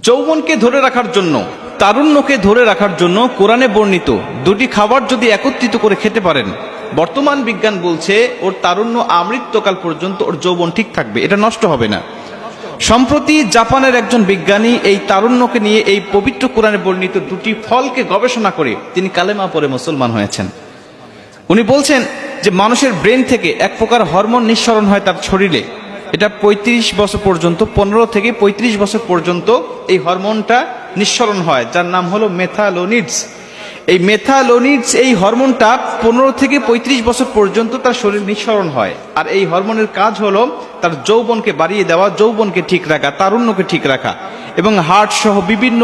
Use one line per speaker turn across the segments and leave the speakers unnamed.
যৌবনকে ধরে রাখার জন্য, তারুণ্যকে ধরে রাখার জন্য কোরআনে বর্ণিত দুটি খাবার যদি একত্রিত করে খেতে পারেন, বর্তমান বিজ্ঞান বলছে ওর তারুণ্য আমৃত্যকাল পর্যন্ত ওর যৌবন ঠিক থাকবে, এটা নষ্ট হবে না। সম্প্রতি জাপানের একজন বিজ্ঞানী এই তারুণ্যকে নিয়ে এই পবিত্র কোরআনে বর্ণিত দুটি ফলকে গবেষণা করে তিনি কালেমা পড়ে মুসলমান হয়েছেন। উনি বলছেন যে মানুষের ব্রেন থেকে এক প্রকার হরমোন নিঃসরণ হয় তার শরীরে, এটা 35 বছর পর্যন্ত, 15 থেকে 35 বছর পর্যন্ত এই হরমোনটা নিঃসরণ হয়, যার নাম হলো মেথালোনিডস। এই মেথালোনিডস এই হরমোনটা 15 থেকে 35 বছর পর্যন্ত তার শরীর নিঃসরণ হয়। আর এই হরমোনের কাজ হলো তার যৌবনকে বাড়িয়ে দেওয়া, যৌবনকে ঠিক রাখা, তারুণ্যকে ঠিক রাখা এবং হার্ট সহ বিভিন্ন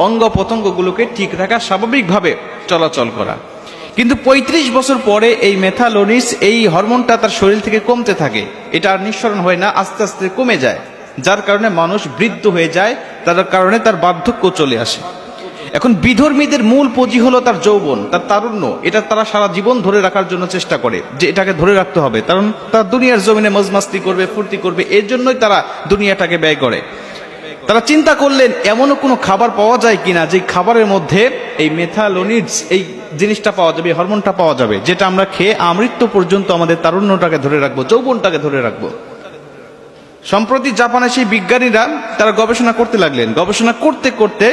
অঙ্গ প্রত্যঙ্গগুলোকে ঠিক রাখা, স্বাভাবিকভাবে চলাচল করা। কিন্তু 35 বছর পরে এই মেথালোনিডস এই হরমোনটা তার শরীর থেকে কমতে থাকে, এটা আর নিঃসরণ হয় না, আস্তে আস্তে কমে যায়, যার কারণে মানুষ বৃদ্ধ হয়ে যায়, তার কারণে তার বার্ধক্য চলে আসে। এখন বিধর্মীদের মূল পুঁজি হলো তার যৌবন, তার তারুণ্য, এটা তারা সারা জীবন ধরে রাখার জন্য চেষ্টা করে যে এটাকে ধরে রাখতে হবে, কারণ তারা দুনিয়ার জমিনে মজমাস্তি করবে, ফুর্তি করবে, এর জন্যই তারা দুনিয়াটাকে ব্যয় করে। তারা চিন্তা করলেন এমনও কোনো খাবার পাওয়া যায় কিনা যে খাবারের মধ্যে এই মেথালোনিডস এই জিনিসটা পাওয়া যাবে, হরমোনটা পাওয়া যাবে, যেটা আমরা খেয়ে আমৃত্যু পর্যন্ত আমাদের তারুণ্যটাকে ধরে রাখবো, যৌবনটাকে ধরে রাখবো। সম্প্রতি জাপানের সেই বিজ্ঞানীরা তারা গবেষণা করতে লাগলেন। গবেষণা করতে করতে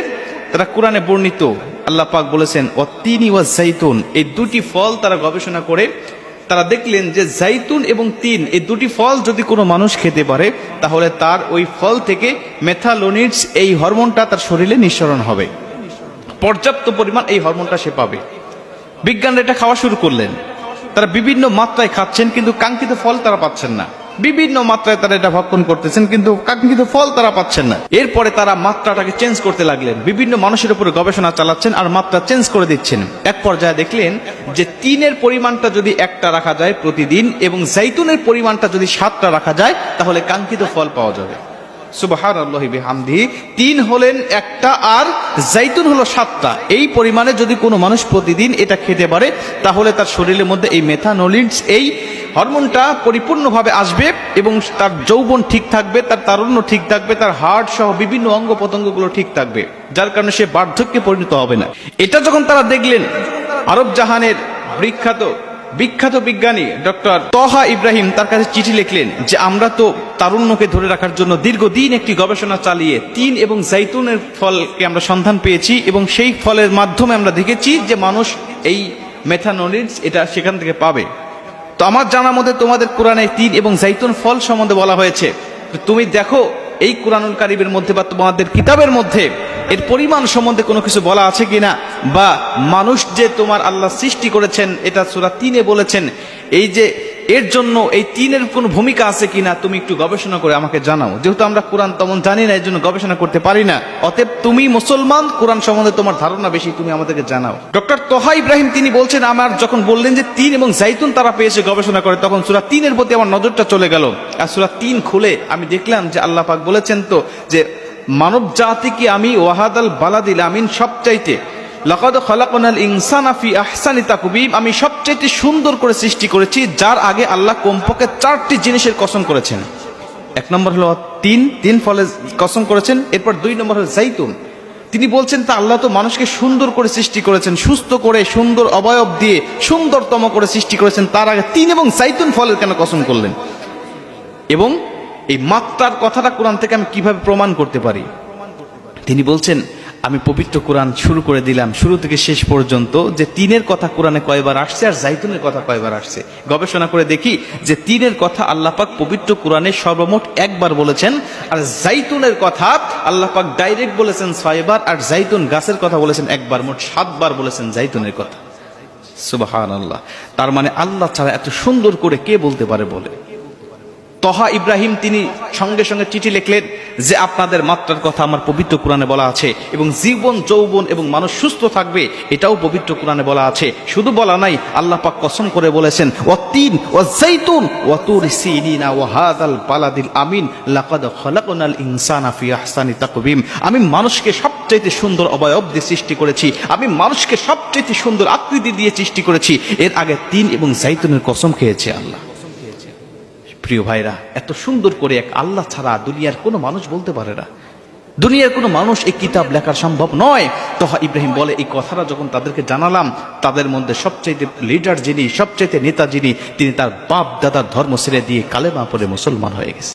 তারা কোরআনে বর্ণিত আল্লাহ পাক বলেছেন ওয়াত্তিনি ওয়াজ জাইতুন, এই দুটি ফল তারা গবেষণা করে তারা দেখলেন যে জাইতুন এবং তিন এই দুটি ফল যদি কোনো মানুষ খেতে পারে তাহলে তার ওই ফল থেকে মেথালোনিডস এই হরমোনটা তার শরীরে নিঃসরণ হবে, পর্যাপ্ত পরিমাণ এই হরমোনটা সে পাবে। বিজ্ঞানীরা এটা খাওয়া শুরু করলেন, তারা বিভিন্ন মাত্রায় খাচ্ছেন কিন্তু কাঙ্ক্ষিত ফল তারা পাচ্ছেন না। বিভিন্ন মাত্রায় তারা এটা ভক্ষণ করতেছেন কিন্তু কাঙ্ক্ষিত ফল তারা পাচ্ছেন না। এরপরে তারা মাত্রাটাকে চেঞ্জ করতে লাগলেন, বিভিন্ন মানুষের উপরে গবেষণা চালাচ্ছেন আর মাত্রা চেঞ্জ করে দিচ্ছেন। এক পর্যায়ে দেখলেন যে তিনের পরিমাণটা যদি একটা রাখা যায় প্রতিদিন এবং জাইতুনের পরিমাণটা যদি 7টা রাখা যায় তাহলে কাঙ্ক্ষিত ফল পাওয়া যাবে। সুবহানাল্লাহি বিহামদিহি, তিন হলেন একটা আর জাইতুন হলো 7টা। এই পরিমাণে যদি কোনো মানুষ প্রতিদিন এটা খেতে পারে তাহলে তার শরীরের মধ্যে এই মেথানোলিডস এই হরমোনটা পরিপূর্ণভাবে আসবে এবং তার যৌবন ঠিক থাকবে, তার তারুণ্য ঠিক থাকবে, তার হার্ট সহ বিভিন্ন অঙ্গ প্রত্যঙ্গগুলো ঠিক থাকবে, যার কারণে সে বার্ধক্যে পরিণত হবে না। এটা যখন তারা দেখলেন, আরব জাহানের বিখ্যাত বিজ্ঞানী ডক্টর তহা ইব্রাহিম তার কাছে চিঠি লিখলেন যে আমরা তো তারুণ্যকে ধরে রাখার জন্য দীর্ঘদিন একটি গবেষণা চালিয়ে তিন এবং জাইতুনের ফলকে আমরা সন্ধান পেয়েছি এবং সেই ফলের মাধ্যমে আমরা দেখেছি যে মানুষ এই মেথানোলিডস এটা সেখান থেকে পাবে। তো আমার জানার মধ্যে তোমাদের কোরআনে তিন এবং জাইতুন ফল সম্বন্ধে বলা হয়েছে, তুমি দেখো এই কোরআনুল কারীমের মধ্যে বা তোমাদের কিতাবের মধ্যে এর পরিমাণ সম্বন্ধে কোনো কিছু বলা আছে কিনা, বা মানুষ যে তোমার আল্লাহ সৃষ্টি করেছেন এটা সূরা 3-এ বলেছেন, এই যে এর জন্য এই তিনের কোনো ভূমিকা আছে কিনা তুমি একটু গবেষণা করে আমাকে জানাও। যেহেতু আমরা কোরআন তেমন জানি না, এর জন্য গবেষণা করতে পারি না, অতএব তুমি মুসলমান, কোরআন সম্বন্ধে তোমার ধারণা বেশি, তুমি আমাদেরকে জানাও। ডক্টর তহা ইব্রাহিম তিনি বলছেন আমার যখন বললেন যে তিন এবং জাইতুন তারা পেয়েছে গবেষণা করে, তখন সূরা 3-এর প্রতি আমার নজরটা চলে গেল। আর সূরা 3 খুলে আমি দেখলাম যে আল্লাহ পাক বলেছেন তো যে মানব জাতিকে আমি ওয়াহাদাল বালাদিল আমিন সবচাইতে লাকাদ খালাকনাল ইনসানা ফি আহসানি তাকবীম, আমি সবচাইতে সুন্দর করে সৃষ্টি করেছি, যার আগে আল্লাহ কমপক্ষে 4টি জিনিসের কসম করেছেন। এক নম্বর হলো তিন ফলের কসম করেছেন, এরপর 2 নম্বর হলো জাইতুন। তিনি বলছেন তা আল্লাহ তো মানুষকে সুন্দর করে সৃষ্টি করেছেন, সুস্থ করে সুন্দর অবয়ব দিয়ে সুন্দরতম করে সৃষ্টি করেছেন, তার আগে 3 এবং জাইতুন ফলের কেন কসম করলেন? এবং এই মাত্রার কথাটা কোরআন থেকে আমি কিভাবে প্রমাণ করতে পারি? তিনি বলছেন আমি পবিত্র কোরআন শুরু করে দিলাম শুরু থেকে শেষ পর্যন্ত যে তিনের কথা কোরআনে কয়বার আসছে আর জাইতুনের কথা কয়বার আসছে। গবেষণা করে দেখি যে তিনের কথা আল্লাহ পাক পবিত্র কোরআনে সর্বমোট 1বার বলেছেন, আর জাইতুনের কথা আল্লাহ পাক ডাইরেক্ট বলেছেন 6বার, আর জাইতুন গাছের কথা বলেছেন 1বার, মোট 7বার বলেছেন জাইতুনের কথা। সুবহানাল্লাহ, তার মানে আল্লাহ ছাড়া এত সুন্দর করে কে বলতে পারে বলে। তহা ইব্রাহিম তিনি সঙ্গে সঙ্গে চিঠি লিখলেন যে আপনাদের মাত্রার কথা আমার পবিত্র কোরআনে বলা আছে এবং জীবন যৌবন এবং মানুষ সুস্থ থাকবে এটাও পবিত্র কোরআনে বলা আছে। শুধু বলা নাই, আল্লাহ পাক কসম করে বলেছেন ওয়াতিন ওয়াজাইতুন ওয়াতুর সিনিনা ওয়া হাযাল বালাদিল আমিন লাকাদ খালাকনাল ইনসানা ফি আহসানি তাকবীম, আমি মানুষকে সবচেয়ে সুন্দর অবয়ব দিয়ে সৃষ্টি করেছি, আমি মানুষকে সবচেয়ে সুন্দর আকৃতি দিয়ে সৃষ্টি করেছি। এর আগে 3 এবং জাইতুনের কসম খেয়েছে আল্লাহ। প্রিয় ভাইরা, এত সুন্দর করে এক আল্লাহ ছাড়া দুনিয়ার কোনো মানুষ বলতে পারে না। দুনিয়ার কোনো মানুষ এই কিতাব লেখা সম্ভব নয়। তোহা ইব্রাহিম বলে, এই কথাটা যখন তাদেরকে জানালাম, তাদের মধ্যে সবচাইতে লিডার যিনি, সবচাইতে নেতা যিনি, তিনি তার বাপ দাদার ধর্ম ছেড়ে দিয়ে কালেমা পড়ে মুসলমান হয়ে গেছে।